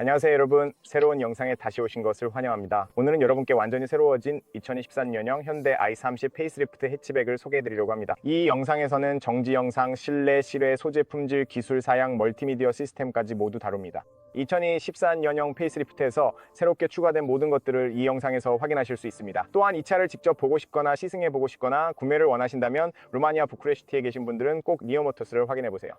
안녕하세요 여러분, 새로운 영상에 다시 오신 것을 환영합니다. 오늘은 여러분께 완전히 새로워진 2024년형 현대 i30 페이스리프트 해치백을 소개해 드리려고 합니다. 이 영상에서는 정지 영상, 실내, 실외, 소재 품질, 기술 사양, 멀티미디어 시스템까지 모두 다룹니다. 2024년형 페이스리프트에서 새롭게 추가된 모든 것들을 이 영상에서 확인하실 수 있습니다. 또한 이 차를 직접 보고 싶거나 시승해 보고 싶거나 구매를 원하신다면 루마니아 부쿠레슈티에 계신 분들은 꼭 니어모터스를 확인해 보세요.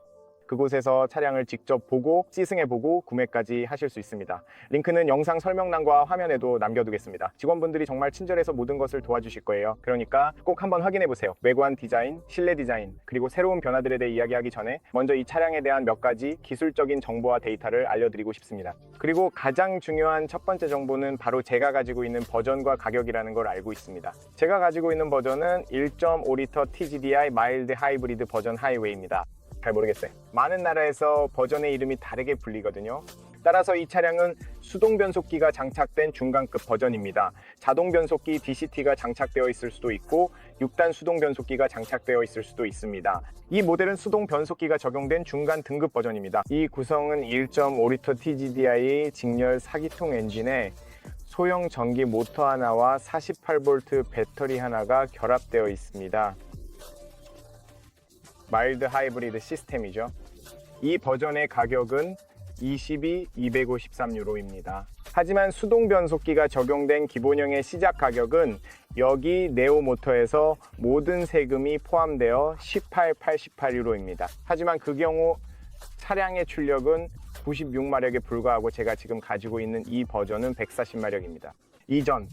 그곳에서 차량을 직접 보고 시승해보고 구매까지 하실 수 있습니다. 링크는 영상 설명란과 화면에도 남겨두겠습니다. 직원분들이 정말 친절해서 모든 것을 도와주실 거예요. 그러니까 꼭 한번 확인해보세요. 외관 디자인, 실내 디자인, 그리고 새로운 변화들에 대해 이야기하기 전에 먼저 이 차량에 대한 몇 가지 기술적인 정보와 데이터를 알려드리고 싶습니다. 그리고 가장 중요한 첫 번째 정보는 바로 제가 가지고 있는 버전과 가격이라는 걸 알고 있습니다. 제가 가지고 있는 버전은 1.5L TGDI 마일드 하이브리드 버전 하이웨이입니다. 잘 모르겠어요. 많은 나라에서 버전의 이름이 다르게 불리거든요. 따라서 이 차량은 수동 변속기가 장착된 중간급 버전입니다. 자동 변속기 DCT가 장착되어 있을 수도 있고 6단 수동 변속기가 장착되어 있을 수도 있습니다. 이 모델은 수동 변속기가 적용된 중간 등급 버전입니다. 이 구성은 1.5L TGDI 직렬 4기통 엔진에 소형 전기 모터 하나와 48V 배터리 하나가 결합되어 있습니다. 마일드 하이브리드 시스템이죠. 이 버전의 가격은 253유로입니다. 하지만 수동 변속기가 적용된 기본형의 시작 가격은 여기 네오 모터에서 모든 세금이 포함되어 88유로입니다. 하지만 그 경우 차량의 출력은 96마력에 불과하고 제가 지금 가지고 있는 이 버전은 140마력입니다. 이전,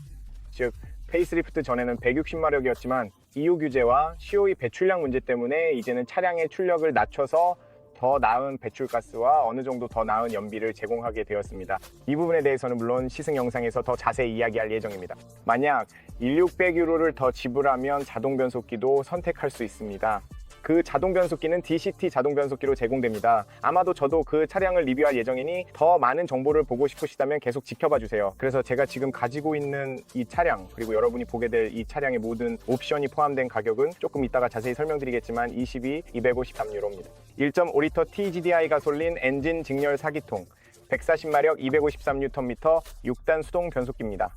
즉 페이스리프트 전에는 160마력이었지만 EU 규제와 COE 배출량 문제 때문에 이제는 차량의 출력을 낮춰서 더 나은 배출가스와 어느 정도 더 나은 연비를 제공하게 되었습니다. 이 부분에 대해서는 물론 시승 영상에서 더 자세히 이야기할 예정입니다. 만약 1600유로를 더 지불하면 자동 변속기도 선택할 수 있습니다. 그 자동 변속기는 DCT 자동 변속기로 제공됩니다. 아마도 저도 그 차량을 리뷰할 예정이니 더 많은 정보를 보고 싶으시다면 계속 지켜봐 주세요. 그래서 제가 지금 가지고 있는 이 차량, 그리고 여러분이 보게 될 이 차량의 모든 옵션이 포함된 가격은 조금 이따가 자세히 설명드리겠지만 253유로입니다. 1.5L TGDI 가솔린 엔진 직렬 4기통, 140마력 253Nm 6단 수동 변속기입니다.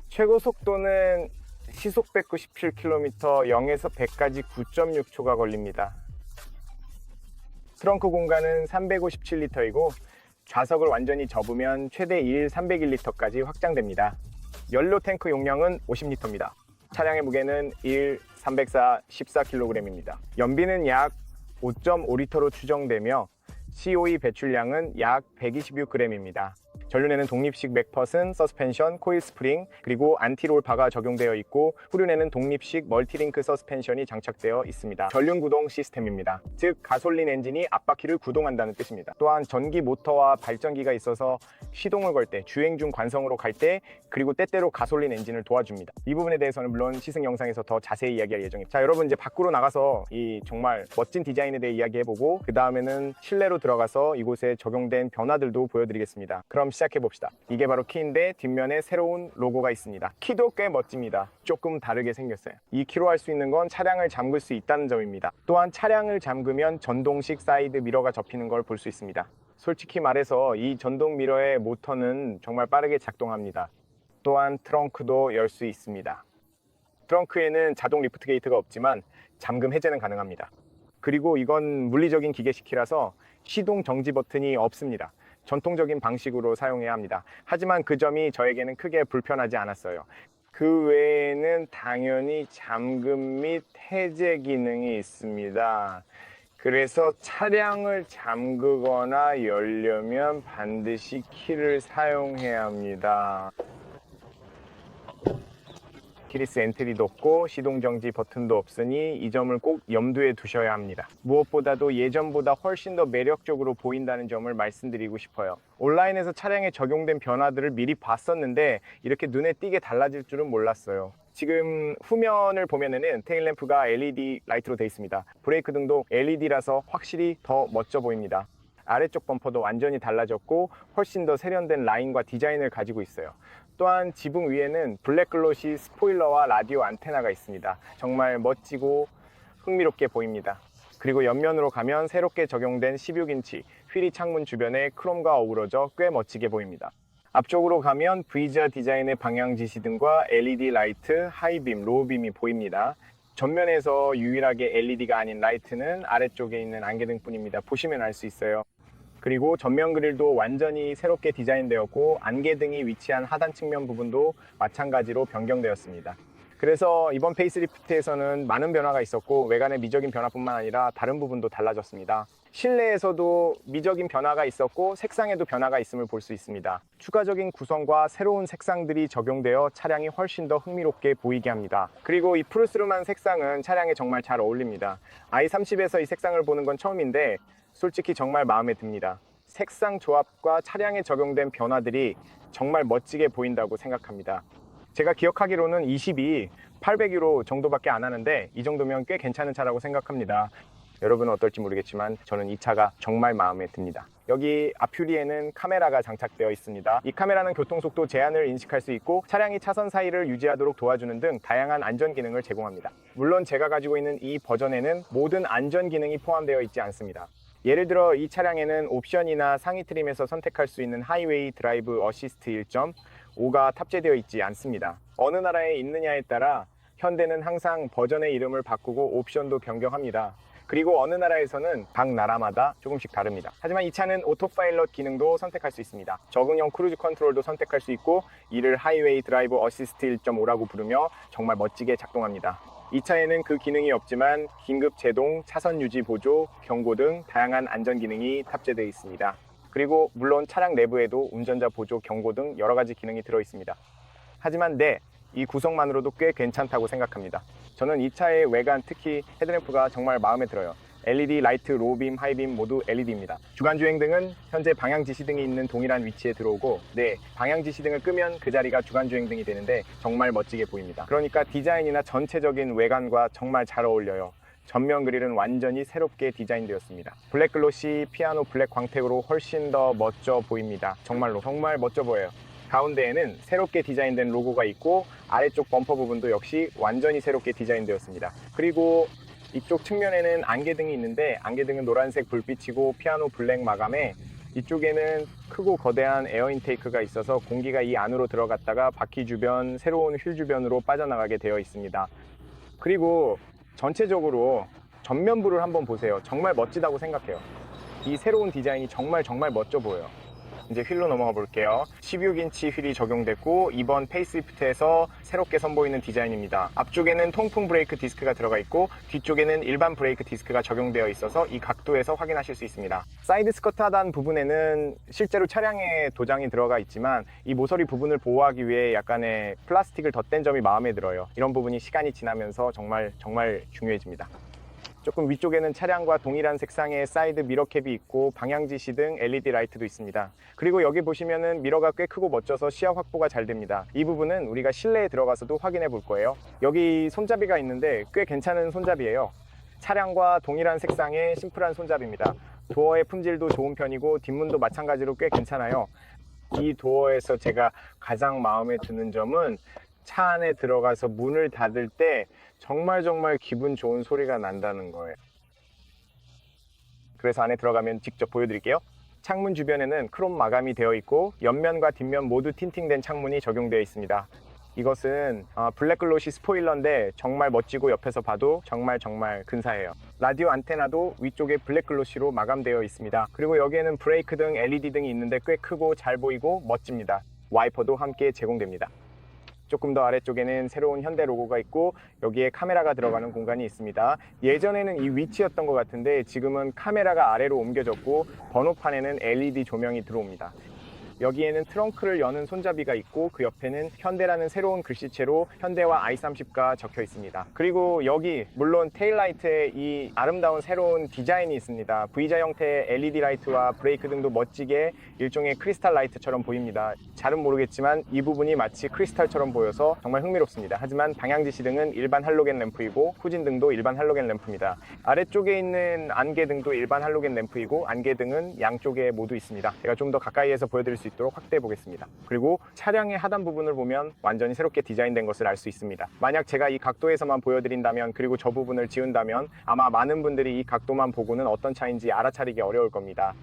최고 속도는 시속 197km, 0에서 100까지 9.6초가 걸립니다. 트렁크 공간은 357리터이고 좌석을 완전히 접으면 최대 1 301리터까지 확장됩니다. 연료 탱크 용량은 50리터입니다. 차량의 무게는 304 14kg입니다. 연비는 약 5.5리터로 추정되며 COE 배출량은 약 126g입니다. 전륜에는 독립식 맥퍼슨, 서스펜션, 코일 스프링, 그리고 안티롤 바가 적용되어 있고 후륜에는 독립식 멀티링크 서스펜션이 장착되어 있습니다. 전륜 구동 시스템입니다. 즉 가솔린 엔진이 앞바퀴를 구동한다는 뜻입니다. 또한 전기 모터와 발전기가 있어서 시동을 걸 때, 주행 중 관성으로 갈 때, 그리고 때때로 가솔린 엔진을 도와줍니다. 이 부분에 대해서는 물론 시승 영상에서 더 자세히 이야기할 예정입니다. 자, 여러분 이제 밖으로 나가서 이 정말 멋진 디자인에 대해 이야기해보고 그 다음에는 실내로 들어가서 이곳에 적용된 변화들도 보여드리겠습니다. 그럼 시작해봅시다. 이게 바로 키인데 뒷면에 새로운 로고가 있습니다. 키도 꽤 멋집니다. 조금 다르게 생겼어요. 이 키로 할 수 있는 건 차량을 잠글 수 있다는 점입니다. 또한 차량을 잠그면 전동식 사이드 미러가 접히는 걸 볼 수 있습니다. 솔직히 말해서 이 전동 미러의 모터는 정말 빠르게 작동합니다. 또한 트렁크도 열 수 있습니다. 트렁크에는 자동 리프트 게이트가 없지만 잠금 해제는 가능합니다. 그리고 이건 물리적인 기계식 키라서 시동 정지 버튼이 없습니다. 전통적인 방식으로 사용해야 합니다. 하지만 그 점이 저에게는 크게 불편하지 않았어요. 그 외에는 당연히 잠금 및 해제 기능이 있습니다. 그래서 차량을 잠그거나 열려면 반드시 키를 사용해야 합니다. 키리스 엔트리도 없고 시동 정지 버튼도 없으니 이 점을 꼭 염두에 두셔야 합니다. 무엇보다도 예전보다 훨씬 더 매력적으로 보인다는 점을 말씀드리고 싶어요. 온라인에서 차량에 적용된 변화들을 미리 봤었는데 이렇게 눈에 띄게 달라질 줄은 몰랐어요. 지금 후면을 보면은 테일램프가 LED 라이트로 되어 있습니다. 브레이크 등도 LED라서 확실히 더 멋져 보입니다. 아래쪽 범퍼도 완전히 달라졌고 훨씬 더 세련된 라인과 디자인을 가지고 있어요. 또한 지붕 위에는 블랙글로시 스포일러와 라디오 안테나가 있습니다. 정말 멋지고 흥미롭게 보입니다. 그리고 옆면으로 가면 새롭게 적용된 16인치 휠이 창문 주변에 크롬과 어우러져 꽤 멋지게 보입니다. 앞쪽으로 가면 V자 디자인의 방향 지시등과 LED 라이트, 하이빔, 로우빔이 보입니다. 전면에서 유일하게 LED가 아닌 라이트는 아래쪽에 있는 안개등뿐입니다. 보시면 알 수 있어요. 그리고 전면 그릴도 완전히 새롭게 디자인되었고 안개등이 위치한 하단 측면 부분도 마찬가지로 변경되었습니다. 그래서 이번 페이스리프트에서는 많은 변화가 있었고 외관의 미적인 변화뿐만 아니라 다른 부분도 달라졌습니다. 실내에서도 미적인 변화가 있었고 색상에도 변화가 있음을 볼 수 있습니다. 추가적인 구성과 새로운 색상들이 적용되어 차량이 훨씬 더 흥미롭게 보이게 합니다. 그리고 이 푸르스름한 색상은 차량에 정말 잘 어울립니다. i30에서 이 색상을 보는 건 처음인데 솔직히 정말 마음에 듭니다. 색상 조합과 차량에 적용된 변화들이 정말 멋지게 보인다고 생각합니다. 제가 기억하기로는 20이 800유로 정도밖에 안 하는데 이 정도면 꽤 괜찮은 차라고 생각합니다. 여러분은 어떨지 모르겠지만 저는 이 차가 정말 마음에 듭니다. 여기 앞유리에는 카메라가 장착되어 있습니다. 이 카메라는 교통속도 제한을 인식할 수 있고 차량이 차선 사이를 유지하도록 도와주는 등 다양한 안전 기능을 제공합니다. 물론 제가 가지고 있는 이 버전에는 모든 안전 기능이 포함되어 있지 않습니다. 예를 들어 이 차량에는 옵션이나 상위 트림에서 선택할 수 있는 하이웨이 드라이브 어시스트 1.5가 탑재되어 있지 않습니다. 어느 나라에 있느냐에 따라 현대는 항상 버전의 이름을 바꾸고 옵션도 변경합니다. 그리고 어느 나라에서는 각 나라마다 조금씩 다릅니다. 하지만 이 차는 오토파일럿 기능도 선택할 수 있습니다. 적응형 크루즈 컨트롤도 선택할 수 있고 이를 하이웨이 드라이브 어시스트 1.5라고 부르며 정말 멋지게 작동합니다. 이 차에는 그 기능이 없지만 긴급 제동, 차선 유지 보조, 경고 등 다양한 안전 기능이 탑재되어 있습니다. 그리고 물론 차량 내부에도 운전자 보조, 경고 등 여러 가지 기능이 들어 있습니다. 하지만 이 구성만으로도 꽤 괜찮다고 생각합니다. 저는 이 차의 외관, 특히 헤드램프가 정말 마음에 들어요. LED 라이트, 로우빔, 하이빔 모두 LED입니다. 주간주행등은 현재 방향지시등이 있는 동일한 위치에 들어오고 방향지시등을 끄면 그 자리가 주간주행등이 되는데 정말 멋지게 보입니다. 그러니까 디자인이나 전체적인 외관과 정말 잘 어울려요. 전면 그릴은 완전히 새롭게 디자인되었습니다. 블랙 글로시, 피아노 블랙 광택으로 훨씬 더 멋져 보입니다. 정말로 정말 멋져 보여요. 가운데에는 새롭게 디자인된 로고가 있고 아래쪽 범퍼 부분도 역시 완전히 새롭게 디자인되었습니다. 그리고 이쪽 측면에는 안개등이 있는데 안개등은 노란색 불빛이고 피아노 블랙 마감에 이쪽에는 크고 거대한 에어 인테이크가 있어서 공기가 이 안으로 들어갔다가 바퀴 주변, 새로운 휠 주변으로 빠져나가게 되어 있습니다. 그리고 전체적으로 전면부를 한번 보세요. 정말 멋지다고 생각해요. 이 새로운 디자인이 정말 멋져 보여요. 이제 휠로 넘어가 볼게요. 16인치 휠이 적용됐고 이번 페이스리프트에서 새롭게 선보이는 디자인입니다. 앞쪽에는 통풍 브레이크 디스크가 들어가 있고 뒤쪽에는 일반 브레이크 디스크가 적용되어 있어서 이 각도에서 확인하실 수 있습니다. 사이드 스커트 하단 부분에는 실제로 차량에 도장이 들어가 있지만 이 모서리 부분을 보호하기 위해 약간의 플라스틱을 덧댄 점이 마음에 들어요. 이런 부분이 시간이 지나면서 정말 중요해집니다. 조금 위쪽에는 차량과 동일한 색상의 사이드 미러캡이 있고 방향지시 등 LED 라이트도 있습니다. 그리고 여기 보시면은 미러가 꽤 크고 멋져서 시야 확보가 잘 됩니다. 이 부분은 우리가 실내에 들어가서도 확인해 볼 거예요. 여기 손잡이가 있는데 꽤 괜찮은 손잡이에요. 차량과 동일한 색상의 심플한 손잡이입니다. 도어의 품질도 좋은 편이고 뒷문도 마찬가지로 꽤 괜찮아요. 이 도어에서 제가 가장 마음에 드는 점은 차 안에 들어가서 문을 닫을 때 정말 기분 좋은 소리가 난다는 거예요. 그래서 안에 들어가면 직접 보여드릴게요. 창문 주변에는 크롬 마감이 되어 있고 옆면과 뒷면 모두 틴팅된 창문이 적용되어 있습니다. 이것은 블랙 글로시 스포일러인데 정말 멋지고 옆에서 봐도 정말 근사해요. 라디오 안테나도 위쪽에 블랙 글로시로 마감되어 있습니다. 그리고 여기에는 브레이크 등 LED 등이 있는데 꽤 크고 잘 보이고 멋집니다. 와이퍼도 함께 제공됩니다. 조금 더 아래쪽에는 새로운 현대 로고가 있고 여기에 카메라가 들어가는 공간이 있습니다. 예전에는 이 위치였던 것 같은데 지금은 카메라가 아래로 옮겨졌고 번호판에는 LED 조명이 들어옵니다. 여기에는 트렁크를 여는 손잡이가 있고 그 옆에는 현대라는 새로운 글씨체로 현대와 i30가 적혀 있습니다. 그리고 여기 물론 테일라이트에 이 아름다운 새로운 디자인이 있습니다. V자 형태의 LED 라이트와 브레이크 등도 멋지게 일종의 크리스탈 라이트처럼 보입니다. 잘은 모르겠지만 이 부분이 마치 크리스탈처럼 보여서 정말 흥미롭습니다. 하지만 방향지시 등은 일반 할로겐 램프이고 후진등도 일반 할로겐 램프입니다. 아래쪽에 있는 안개등도 일반 할로겐 램프이고 안개등은 양쪽에 모두 있습니다. 제가 좀 더 가까이에서 보여드릴 수 있도록 확대해 보겠습니다. 그리고 차량의 하단 부분을 보면 완전히 새롭게 디자인된 것을 알 수 있습니다. 만약 제가 이 각도에서만 보여드린다면 그리고 저 부분을 지운다면 아마 많은 분들이 이 각도만 보고는 어떤 차인지 알아차리기 어려울 겁니다.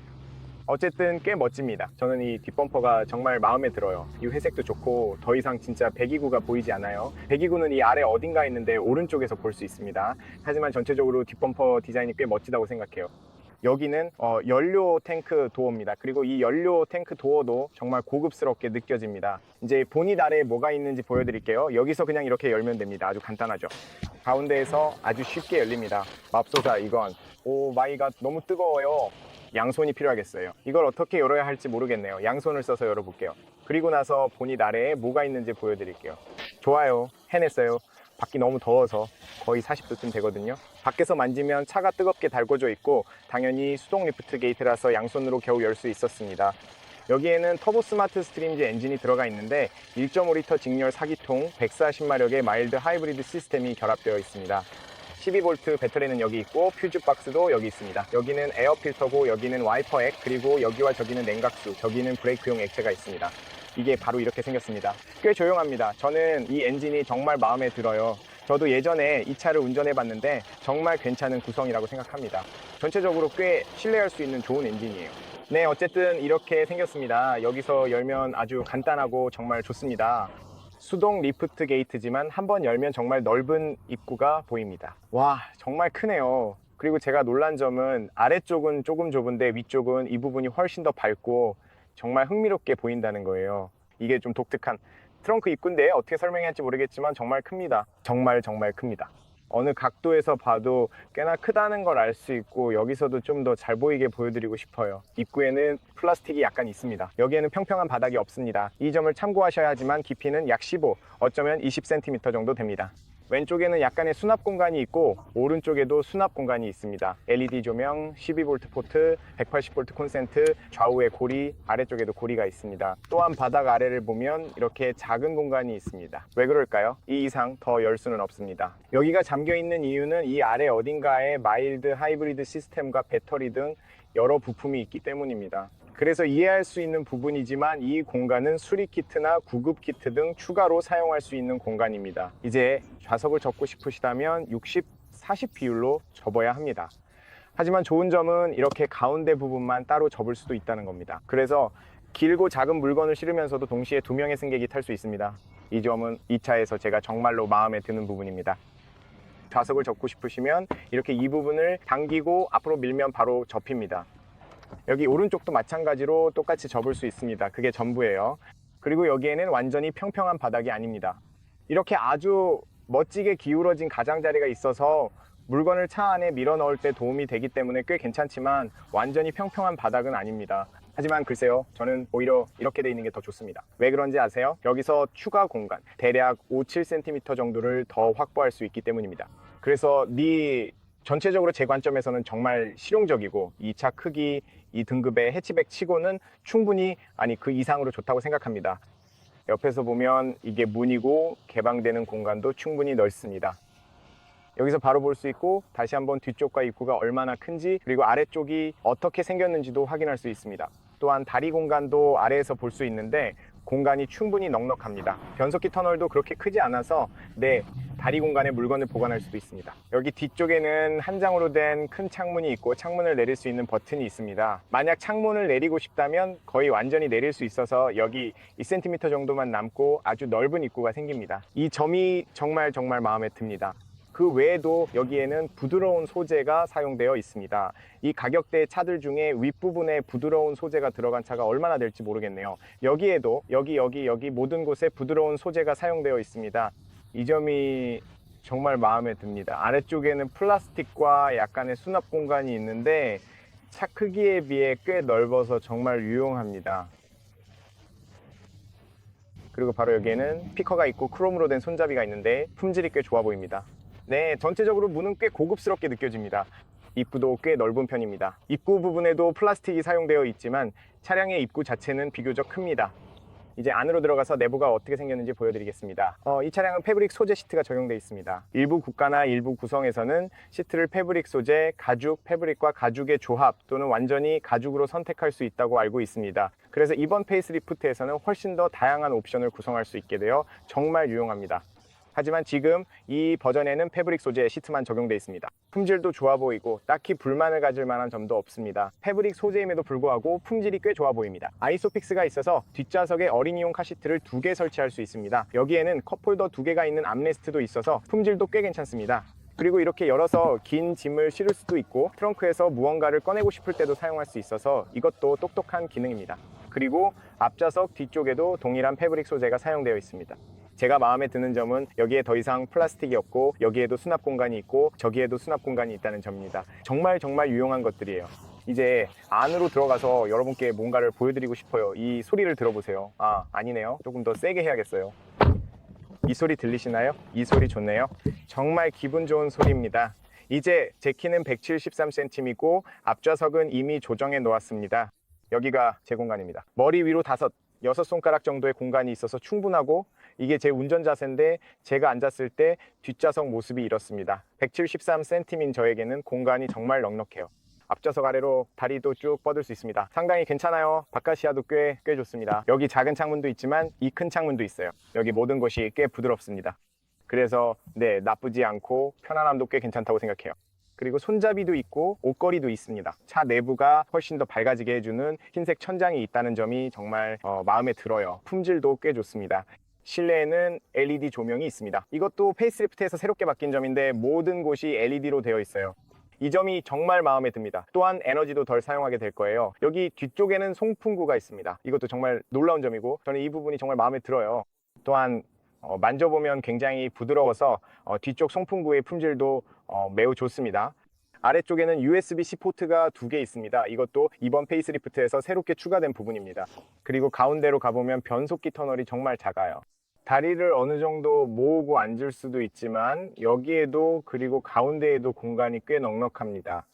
어쨌든 꽤 멋집니다. 저는 이 뒷범퍼가 정말 마음에 들어요. 이 회색도 좋고 더 이상 진짜 배기구가 보이지 않아요. 배기구는 이 아래 어딘가에 있는데 오른쪽에서 볼 수 있습니다. 하지만 전체적으로 뒷범퍼 디자인이 꽤 멋지다고 생각해요. 여기는 연료 탱크 도어입니다. 그리고 이 연료 탱크 도어도 정말 고급스럽게 느껴집니다. 이제 보닛 아래에 뭐가 있는지 보여드릴게요. 여기서 그냥 이렇게 열면 됩니다. 아주 간단하죠. 가운데에서 아주 쉽게 열립니다. 맙소사 이건. 오 마이 갓, 너무 뜨거워요. 양손이 필요하겠어요. 이걸 어떻게 열어야 할지 모르겠네요. 양손을 써서 열어볼게요. 그리고 나서 보닛 아래에 뭐가 있는지 보여드릴게요. 좋아요, 해냈어요. 밖이 너무 더워서 거의 40도쯤 되거든요. 밖에서 만지면 차가 뜨겁게 달궈져 있고 당연히 수동 리프트 게이트라서 양손으로 겨우 열 수 있었습니다. 여기에는 터보 스마트 스트림즈 엔진이 들어가 있는데 1.5리터 직렬 4기통 140마력의 마일드 하이브리드 시스템이 결합되어 있습니다. 12V 배터리는 여기 있고 퓨즈 박스도 여기 있습니다. 여기는 에어 필터고 여기는 와이퍼 액, 그리고 여기와 저기는 냉각수, 저기는 브레이크용 액체가 있습니다. 이게 바로 이렇게 생겼습니다. 꽤 조용합니다. 저는 이 엔진이 정말 마음에 들어요. 저도 예전에 이 차를 운전해 봤는데 정말 괜찮은 구성이라고 생각합니다. 전체적으로 꽤 신뢰할 수 있는 좋은 엔진이에요. 네, 어쨌든 이렇게 생겼습니다. 여기서 열면 아주 간단하고 정말 좋습니다. 수동 리프트 게이트지만 한번 열면 정말 넓은 입구가 보입니다. 와, 정말 크네요. 그리고 제가 놀란 점은 아래쪽은 조금 좁은데 위쪽은 이 부분이 훨씬 더 밝고 정말 흥미롭게 보인다는 거예요. 이게 좀 독특한 트렁크 입구인데 어떻게 설명해야 할지 모르겠지만 정말 큽니다. 정말 큽니다. 어느 각도에서 봐도 꽤나 크다는 걸 알 수 있고 여기서도 좀 더 잘 보이게 보여드리고 싶어요. 입구에는 플라스틱이 약간 있습니다. 여기에는 평평한 바닥이 없습니다. 이 점을 참고하셔야 하지만 깊이는 약 15, 어쩌면 20cm 정도 됩니다. 왼쪽에는 약간의 수납 공간이 있고 오른쪽에도 수납 공간이 있습니다. LED 조명, 12V 포트, 180V 콘센트, 좌우에 고리, 아래쪽에도 고리가 있습니다. 또한 바닥 아래를 보면 이렇게 작은 공간이 있습니다. 왜 그럴까요? 이 이상 더 열 수는 없습니다. 여기가 잠겨 있는 이유는 이 아래 어딘가에 마일드 하이브리드 시스템과 배터리 등 여러 부품이 있기 때문입니다. 그래서 이해할 수 있는 부분이지만 이 공간은 수리 키트나 구급 키트 등 추가로 사용할 수 있는 공간입니다. 이제 좌석을 접고 싶으시다면 60, 40 비율로 접어야 합니다. 하지만 좋은 점은 이렇게 가운데 부분만 따로 접을 수도 있다는 겁니다. 그래서 길고 작은 물건을 실으면서도 동시에 2명의 승객이 탈 수 있습니다. 이 점은 이 차에서 제가 정말로 마음에 드는 부분입니다. 좌석을 접고 싶으시면 이렇게 이 부분을 당기고 앞으로 밀면 바로 접힙니다. 여기 오른쪽도 마찬가지로 똑같이 접을 수 있습니다. 그게 전부예요. 그리고 여기에는 완전히 평평한 바닥이 아닙니다. 이렇게 아주 멋지게 기울어진 가장자리가 있어서 물건을 차 안에 밀어 넣을 때 도움이 되기 때문에 꽤 괜찮지만 완전히 평평한 바닥은 아닙니다. 하지만 글쎄요, 저는 오히려 이렇게 돼 있는 게 더 좋습니다. 왜 그런지 아세요? 여기서 추가 공간, 대략 5, 7cm 정도를 더 확보할 수 있기 때문입니다. 그래서 전체적으로 제 관점에서는 정말 실용적이고 이 차 크기, 이 등급의 해치백 치고는 충분히 그 이상으로 좋다고 생각합니다. 옆에서 보면 이게 문이고 개방되는 공간도 충분히 넓습니다. 여기서 바로 볼 수 있고 다시 한번 뒤쪽과 입구가 얼마나 큰지 그리고 아래쪽이 어떻게 생겼는지도 확인할 수 있습니다. 또한 다리 공간도 아래에서 볼 수 있는데 공간이 충분히 넉넉합니다. 변속기 터널도 그렇게 크지 않아서 다리 공간에 물건을 보관할 수도 있습니다. 여기 뒤쪽에는 한 장으로 된 큰 창문이 있고 창문을 내릴 수 있는 버튼이 있습니다. 만약 창문을 내리고 싶다면 거의 완전히 내릴 수 있어서 여기 2cm 정도만 남고 아주 넓은 입구가 생깁니다. 이 점이 정말 마음에 듭니다. 그 외에도 여기에는 부드러운 소재가 사용되어 있습니다. 이 가격대 차들 중에 윗부분에 부드러운 소재가 들어간 차가 얼마나 될지 모르겠네요. 여기에도 여기 모든 곳에 부드러운 소재가 사용되어 있습니다. 이 점이 정말 마음에 듭니다. 아래쪽에는 플라스틱과 약간의 수납 공간이 있는데 차 크기에 비해 꽤 넓어서 정말 유용합니다. 그리고 바로 여기에는 스피커가 있고 크롬으로 된 손잡이가 있는데 품질이 꽤 좋아 보입니다. 네, 전체적으로 문은 꽤 고급스럽게 느껴집니다. 입구도 꽤 넓은 편입니다. 입구 부분에도 플라스틱이 사용되어 있지만 차량의 입구 자체는 비교적 큽니다. 이제 안으로 들어가서 내부가 어떻게 생겼는지 보여드리겠습니다. 이 차량은 패브릭 소재 시트가 적용되어 있습니다. 일부 국가나 일부 구성에서는 시트를 패브릭 소재, 가죽, 패브릭과 가죽의 조합 또는 완전히 가죽으로 선택할 수 있다고 알고 있습니다. 그래서 이번 페이스리프트에서는 훨씬 더 다양한 옵션을 구성할 수 있게 되어 정말 유용합니다. 하지만 지금 이 버전에는 패브릭 소재의 시트만 적용되어 있습니다. 품질도 좋아 보이고 딱히 불만을 가질 만한 점도 없습니다. 패브릭 소재임에도 불구하고 품질이 꽤 좋아 보입니다. 아이소픽스가 있어서 뒷좌석에 어린이용 카시트를 2개 설치할 수 있습니다. 여기에는 컵홀더 2개가 있는 암레스트도 있어서 품질도 꽤 괜찮습니다. 그리고 이렇게 열어서 긴 짐을 실을 수도 있고 트렁크에서 무언가를 꺼내고 싶을 때도 사용할 수 있어서 이것도 똑똑한 기능입니다. 그리고 앞좌석 뒤쪽에도 동일한 패브릭 소재가 사용되어 있습니다. 제가 마음에 드는 점은 여기에 더 이상 플라스틱이 없고 여기에도 수납 공간이 있고 저기에도 수납 공간이 있다는 점입니다. 정말 유용한 것들이에요. 이제 안으로 들어가서 여러분께 뭔가를 보여드리고 싶어요. 이 소리를 들어보세요. 아니네요. 조금 더 세게 해야겠어요. 이 소리 들리시나요? 이 소리 좋네요. 정말 기분 좋은 소리입니다. 이제 제 키는 173cm이고 앞좌석은 이미 조정해 놓았습니다. 여기가 제 공간입니다. 머리 위로 6손가락 정도의 공간이 있어서 충분하고 이게 제 운전 자세인데 제가 앉았을 때 뒷좌석 모습이 이렇습니다. 173cm인 저에게는 공간이 정말 넉넉해요. 앞좌석 아래로 다리도 쭉 뻗을 수 있습니다. 상당히 괜찮아요. 바깥 시야도 꽤 좋습니다. 여기 작은 창문도 있지만 이 큰 창문도 있어요. 여기 모든 것이 꽤 부드럽습니다. 그래서 나쁘지 않고 편안함도 꽤 괜찮다고 생각해요. 그리고 손잡이도 있고 옷걸이도 있습니다. 차 내부가 훨씬 더 밝아지게 해주는 흰색 천장이 있다는 점이 정말 마음에 들어요. 품질도 꽤 좋습니다. 실내에는 LED 조명이 있습니다. 이것도 페이스리프트에서 새롭게 바뀐 점인데 모든 곳이 LED로 되어 있어요. 이 점이 정말 마음에 듭니다. 또한 에너지도 덜 사용하게 될 거예요. 여기 뒤쪽에는 송풍구가 있습니다. 이것도 정말 놀라운 점이고 저는 이 부분이 정말 마음에 들어요. 또한 만져보면 굉장히 부드러워서 뒤쪽 송풍구의 품질도 매우 좋습니다. 아래쪽에는 USB-C 포트가 2개 있습니다. 이것도 이번 페이스리프트에서 새롭게 추가된 부분입니다. 그리고 가운데로 가보면 변속기 터널이 정말 작아요. 다리를 어느 정도 모으고 앉을 수도 있지만 여기에도 그리고 가운데에도 공간이 꽤 넉넉합니다.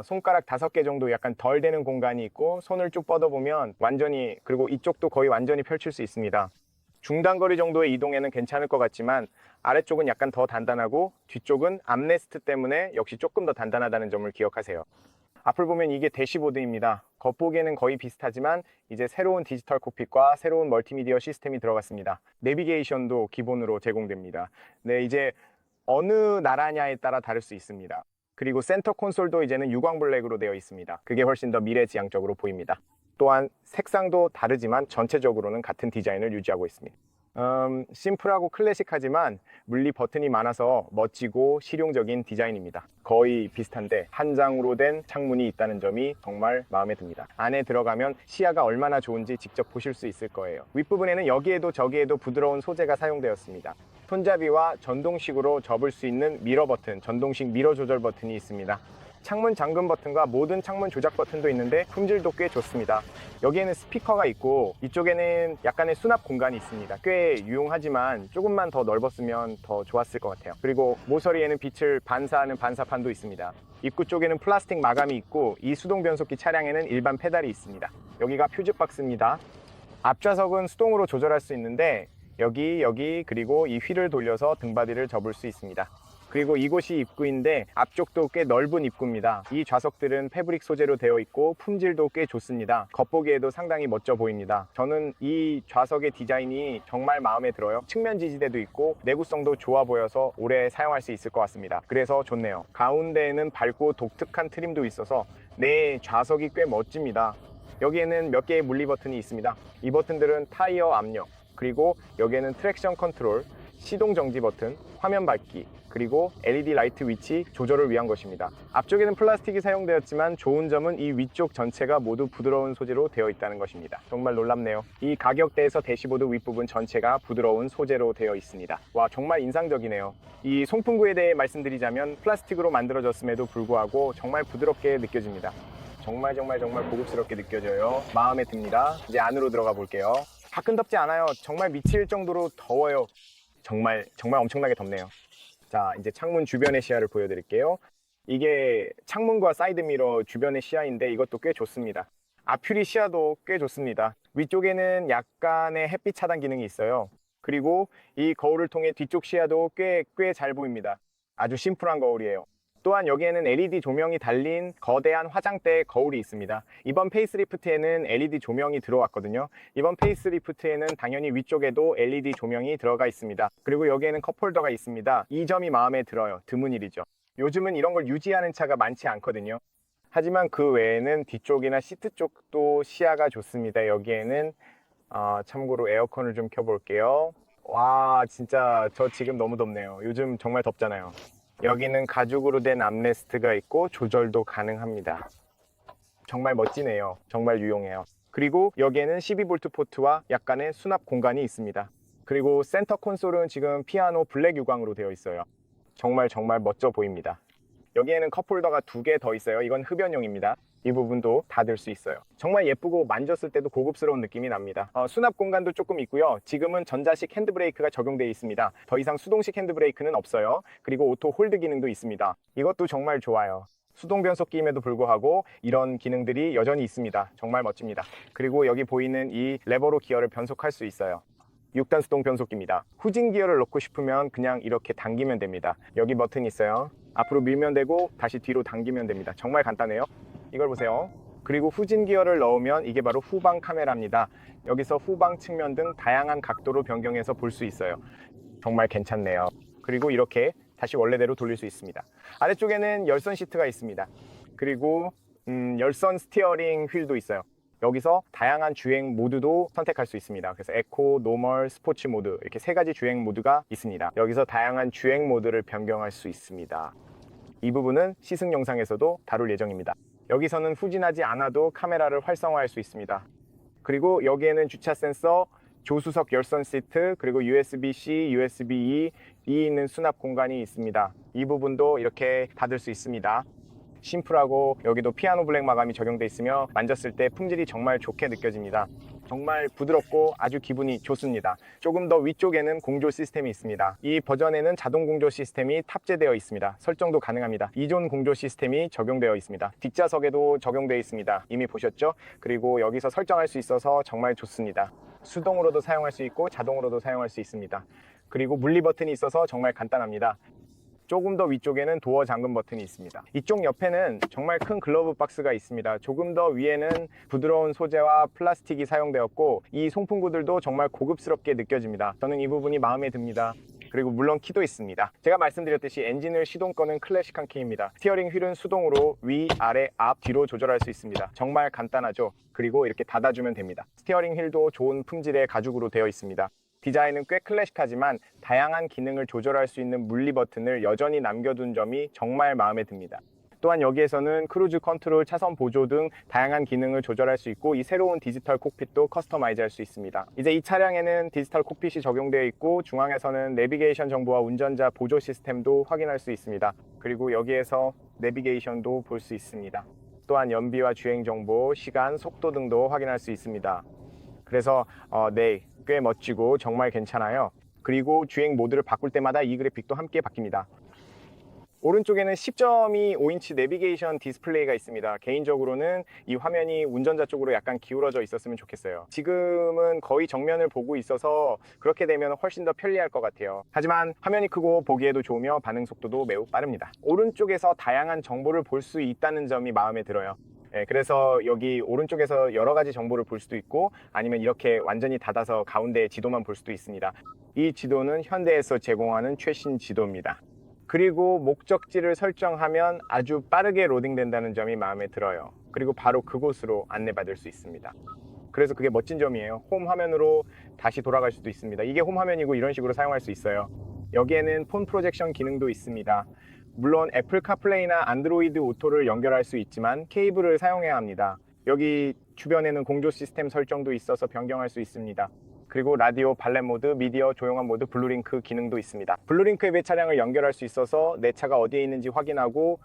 손가락 5개 정도 약간 덜 되는 공간이 있고 손을 쭉 뻗어보면 완전히, 그리고 이쪽도 거의 완전히 펼칠 수 있습니다. 중단거리 정도의 이동에는 괜찮을 것 같지만 아래쪽은 약간 더 단단하고 뒤쪽은 암레스트 때문에 역시 조금 더 단단하다는 점을 기억하세요. 앞을 보면 이게 대시보드입니다. 겉보기에는 거의 비슷하지만 이제 새로운 디지털 콕핏과 새로운 멀티미디어 시스템이 들어갔습니다. 내비게이션도 기본으로 제공됩니다. 이제 어느 나라냐에 따라 다를 수 있습니다. 그리고 센터 콘솔도 이제는 유광 블랙으로 되어 있습니다. 그게 훨씬 더 미래지향적으로 보입니다. 또한 색상도 다르지만 전체적으로는 같은 디자인을 유지하고 있습니다. 심플하고 클래식하지만 물리 버튼이 많아서 멋지고 실용적인 디자인입니다. 거의 비슷한데 한 장으로 된 창문이 있다는 점이 정말 마음에 듭니다. 안에 들어가면 시야가 얼마나 좋은지 직접 보실 수 있을 거예요. 윗부분에는 여기에도 저기에도 부드러운 소재가 사용되었습니다. 손잡이와 전동식으로 접을 수 있는 미러 버튼, 전동식 미러 조절 버튼이 있습니다. 창문 잠금 버튼과 모든 창문 조작 버튼도 있는데 품질도 꽤 좋습니다. 여기에는 스피커가 있고 이쪽에는 약간의 수납 공간이 있습니다. 꽤 유용하지만 조금만 더 넓었으면 더 좋았을 것 같아요. 그리고 모서리에는 빛을 반사하는 반사판도 있습니다. 입구 쪽에는 플라스틱 마감이 있고 이 수동 변속기 차량에는 일반 페달이 있습니다. 여기가 퓨즈 박스입니다. 앞좌석은 수동으로 조절할 수 있는데 여기 그리고 이 휠을 돌려서 등받이를 접을 수 있습니다. 그리고 이곳이 입구인데 앞쪽도 꽤 넓은 입구입니다. 이 좌석들은 패브릭 소재로 되어 있고 품질도 꽤 좋습니다. 겉보기에도 상당히 멋져 보입니다. 저는 이 좌석의 디자인이 정말 마음에 들어요. 측면 지지대도 있고 내구성도 좋아 보여서 오래 사용할 수 있을 것 같습니다. 그래서 좋네요. 가운데에는 밝고 독특한 트림도 있어서 좌석이 꽤 멋집니다. 여기에는 몇 개의 물리 버튼이 있습니다. 이 버튼들은 타이어 압력, 그리고 여기에는 트랙션 컨트롤, 시동 정지 버튼, 화면 밝기, 그리고 LED 라이트 위치 조절을 위한 것입니다. 앞쪽에는 플라스틱이 사용되었지만 좋은 점은 이 위쪽 전체가 모두 부드러운 소재로 되어 있다는 것입니다. 정말 놀랍네요. 이 가격대에서 대시보드 윗부분 전체가 부드러운 소재로 되어 있습니다. 와, 정말 인상적이네요. 이 송풍구에 대해 말씀드리자면 플라스틱으로 만들어졌음에도 불구하고 정말 부드럽게 느껴집니다. 정말 고급스럽게 느껴져요. 마음에 듭니다. 이제 안으로 들어가 볼게요. 밖은 덥지 않아요. 정말 미칠 정도로 더워요. 정말 엄청나게 덥네요. 자, 이제 창문 주변의 시야를 보여드릴게요. 이게 창문과 사이드미러 주변의 시야인데 이것도 꽤 좋습니다. 앞유리 시야도 꽤 좋습니다. 위쪽에는 약간의 햇빛 차단 기능이 있어요. 그리고 이 거울을 통해 뒤쪽 시야도 꽤 잘 보입니다. 아주 심플한 거울이에요. 또한 여기에는 LED 조명이 달린 거대한 화장대 거울이 있습니다. 이번 페이스리프트에는 LED 조명이 들어왔거든요. 이번 페이스리프트에는 당연히 위쪽에도 LED 조명이 들어가 있습니다. 그리고 여기에는 컵홀더가 있습니다. 이 점이 마음에 들어요. 드문 일이죠. 요즘은 이런 걸 유지하는 차가 많지 않거든요. 하지만 그 외에는 뒤쪽이나 시트 쪽도 시야가 좋습니다. 여기에는 참고로 에어컨을 좀 켜볼게요. 와, 진짜 저 지금 너무 덥네요. 요즘 정말 덥잖아요. 여기는 가죽으로 된 암레스트가 있고 조절도 가능합니다. 정말 멋지네요. 정말 유용해요. 그리고 여기에는 12V 포트와 약간의 수납 공간이 있습니다. 그리고 센터 콘솔은 지금 피아노 블랙 유광으로 되어 있어요. 정말 멋져 보입니다. 여기에는 컵홀더가 2개 더 있어요. 이건 흡연용입니다. 이 부분도 닫을 수 있어요. 정말 예쁘고 만졌을 때도 고급스러운 느낌이 납니다. 수납 공간도 조금 있고요. 지금은 전자식 핸드브레이크가 적용되어 있습니다. 더 이상 수동식 핸드브레이크는 없어요. 그리고 오토 홀드 기능도 있습니다. 이것도 정말 좋아요. 수동 변속기임에도 불구하고 이런 기능들이 여전히 있습니다. 정말 멋집니다. 그리고 여기 보이는 이 레버로 기어를 변속할 수 있어요. 6단 수동 변속기입니다. 후진 기어를 넣고 싶으면 그냥 이렇게 당기면 됩니다. 여기 버튼이 있어요. 앞으로 밀면 되고 다시 뒤로 당기면 됩니다. 정말 간단해요. 이걸 보세요. 그리고 후진 기어를 넣으면 이게 바로 후방 카메라입니다. 여기서 후방 측면 등 다양한 각도로 변경해서 볼 수 있어요. 정말 괜찮네요. 그리고 이렇게 다시 원래대로 돌릴 수 있습니다. 아래쪽에는 열선 시트가 있습니다. 그리고 열선 스티어링 휠도 있어요. 여기서 다양한 주행 모드도 선택할 수 있습니다. 그래서 에코, 노멀, 스포츠 모드 이렇게 3가지 주행 모드가 있습니다. 여기서 다양한 주행 모드를 변경할 수 있습니다. 이 부분은 시승 영상에서도 다룰 예정입니다. 여기서는 후진하지 않아도 카메라를 활성화할 수 있습니다. 그리고 여기에는 주차 센서, 조수석 열선 시트, 그리고 USB-C, USB-E 있는 수납 공간이 있습니다. 이 부분도 이렇게 닫을 수 있습니다. 심플하고 여기도 피아노 블랙 마감이 적용되어 있으며 만졌을 때 품질이 정말 좋게 느껴집니다. 정말 부드럽고 아주 기분이 좋습니다. 조금 더 위쪽에는 공조 시스템이 있습니다. 이 버전에는 자동 공조 시스템이 탑재되어 있습니다. 설정도 가능합니다. 2존 공조 시스템이 적용되어 있습니다. 뒷좌석에도 적용되어 있습니다. 이미 보셨죠? 그리고 여기서 설정할 수 있어서 정말 좋습니다. 수동으로도 사용할 수 있고 자동으로도 사용할 수 있습니다. 그리고 물리 버튼이 있어서 정말 간단합니다. 조금 더 위쪽에는 도어 잠금 버튼이 있습니다. 이쪽 옆에는 정말 큰 글러브 박스가 있습니다. 조금 더 위에는 부드러운 소재와 플라스틱이 사용되었고 이 송풍구들도 정말 고급스럽게 느껴집니다. 저는 이 부분이 마음에 듭니다. 그리고 물론 키도 있습니다. 제가 말씀드렸듯이 엔진을 시동권은 클래식한 키입니다. 스티어링 휠은 수동으로 위, 아래, 앞, 뒤로 조절할 수 있습니다. 정말 간단하죠. 그리고 이렇게 닫아주면 됩니다. 스티어링 휠도 좋은 품질의 가죽으로 되어 있습니다. 디자인은 꽤 클래식하지만 다양한 기능을 조절할 수 있는 물리 버튼을 여전히 남겨둔 점이 정말 마음에 듭니다. 또한 여기에서는 크루즈 컨트롤, 차선 보조 등 다양한 기능을 조절할 수 있고 이 새로운 디지털 콕핏도 커스터마이즈 할 수 있습니다. 이제 이 차량에는 디지털 콕핏이 적용되어 있고 중앙에서는 내비게이션 정보와 운전자 보조 시스템도 확인할 수 있습니다. 그리고 여기에서 내비게이션도 볼 수 있습니다. 또한 연비와 주행 정보, 시간, 속도 등도 확인할 수 있습니다. 그래서 네, 꽤 멋지고 정말 괜찮아요. 그리고 주행 모드를 바꿀 때마다 이 그래픽도 함께 바뀝니다. 오른쪽에는 10.25인치 내비게이션 디스플레이가 있습니다. 개인적으로는 이 화면이 운전자 쪽으로 약간 기울어져 있었으면 좋겠어요. 지금은 거의 정면을 보고 있어서 그렇게 되면 훨씬 더 편리할 것 같아요. 하지만 화면이 크고 보기에도 좋으며 반응 속도도 매우 빠릅니다. 오른쪽에서 다양한 정보를 볼 수 있다는 점이 마음에 들어요. 그래서 여기 오른쪽에서 여러 가지 정보를 볼 수도 있고 아니면 이렇게 완전히 닫아서 가운데 지도만 볼 수도 있습니다. 이 지도는 현대에서 제공하는 최신 지도입니다. 그리고 목적지를 설정하면 아주 빠르게 로딩된다는 점이 마음에 들어요. 그리고 바로 그곳으로 안내받을 수 있습니다. 그래서 그게 멋진 점이에요. 홈 화면으로 다시 돌아갈 수도 있습니다. 이게 홈 화면이고 이런 식으로 사용할 수 있어요. 여기에는 폰 프로젝션 기능도 있습니다. 물론 애플 카플레이나 안드로이드 오토를 연결할 수 있지만 케이블을 사용해야 합니다. 여기 주변에는 공조 시스템 설정도 있어서 변경할 수 있습니다. 그리고 라디오, 발렛 모드, 미디어, 조용한 모드, 블루링크 기능도 있습니다. 블루링크 앱에 차량을 연결할 수 있어서 내 차가 어디에 있는지 확인하고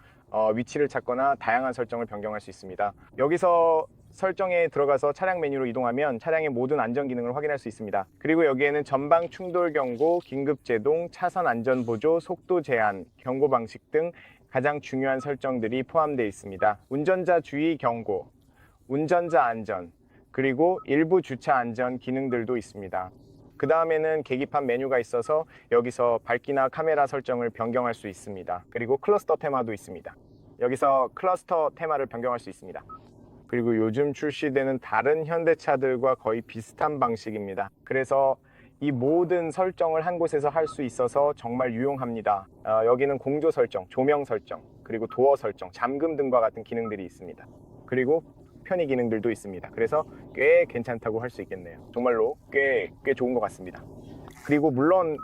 위치를 찾거나 다양한 설정을 변경할 수 있습니다. 여기서 설정에 들어가서 차량 메뉴로 이동하면 차량의 모든 안전 기능을 확인할 수 있습니다. 그리고 여기에는 전방 충돌 경고, 긴급 제동, 차선 안전 보조, 속도 제한, 경고 방식 등 가장 중요한 설정들이 포함되어 있습니다. 운전자 주의 경고, 운전자 안전, 그리고 일부 주차 안전 기능들도 있습니다. 그 다음에는 계기판 메뉴가 있어서 여기서 밝기나 카메라 설정을 변경할 수 있습니다. 그리고 클러스터 테마도 있습니다. 여기서 클러스터 테마를 변경할 수 있습니다. 그리고 요즘 출시되는 다른 현대차들과 거의 비슷한 방식입니다. 그래서 이 모든 설정을 한 곳에서 할 수 있어서 정말 유용합니다. 여기는 공조 설정, 조명 설정, 그리고 도어 설정, 잠금 등과 같은 기능들이 있습니다. 그리고 편의 기능들도 있습니다. 그래서 꽤 괜찮다고 할 수 있겠네요. 정말로 꽤 좋은 것 같습니다. 그리고 물론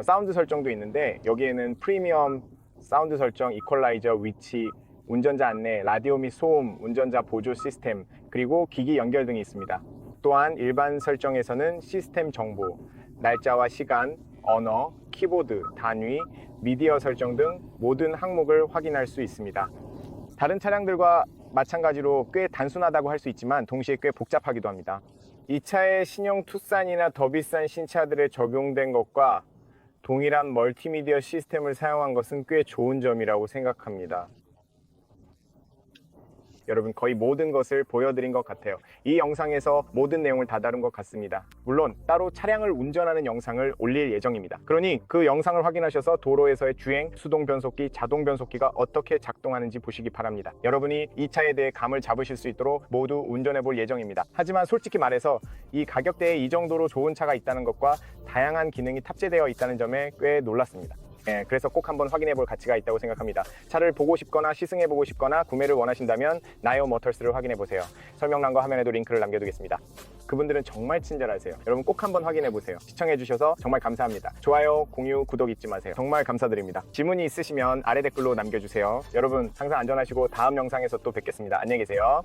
사운드 설정도 있는데 여기에는 프리미엄 사운드 설정, 이퀄라이저, 위치, 운전자 안내, 라디오 및 소음, 운전자 보조 시스템, 그리고 기기 연결 등이 있습니다. 또한 일반 설정에서는 시스템 정보, 날짜와 시간, 언어, 키보드, 단위, 미디어 설정 등 모든 항목을 확인할 수 있습니다. 다른 차량들과 마찬가지로 꽤 단순하다고 할 수 있지만 동시에 꽤 복잡하기도 합니다. 이 차의 신형 투싼이나 더 비싼 신차들에 적용된 것과 동일한 멀티미디어 시스템을 사용한 것은 꽤 좋은 점이라고 생각합니다. 여러분, 거의 모든 것을 보여드린 것 같아요. 이 영상에서 모든 내용을 다 다룬 것 같습니다. 물론 따로 차량을 운전하는 영상을 올릴 예정입니다. 그러니 그 영상을 확인하셔서 도로에서의 주행, 수동 변속기, 자동 변속기가 어떻게 작동하는지 보시기 바랍니다. 여러분이 이 차에 대해 감을 잡으실 수 있도록 모두 운전해 볼 예정입니다. 하지만 솔직히 말해서 이 가격대에 이 정도로 좋은 차가 있다는 것과 다양한 기능이 탑재되어 있다는 점에 꽤 놀랐습니다. 그래서 꼭 한번 확인해 볼 가치가 있다고 생각합니다. 차를 보고 싶거나 시승해 보고 싶거나 구매를 원하신다면 나요 모터스를 확인해 보세요. 설명란과 화면에도 링크를 남겨두겠습니다. 그분들은 정말 친절하세요. 여러분 꼭 한번 확인해 보세요. 시청해 주셔서 정말 감사합니다. 좋아요, 공유, 구독 잊지 마세요. 정말 감사드립니다. 질문이 있으시면 아래 댓글로 남겨주세요. 여러분 항상 안전하시고 다음 영상에서 또 뵙겠습니다. 안녕히 계세요.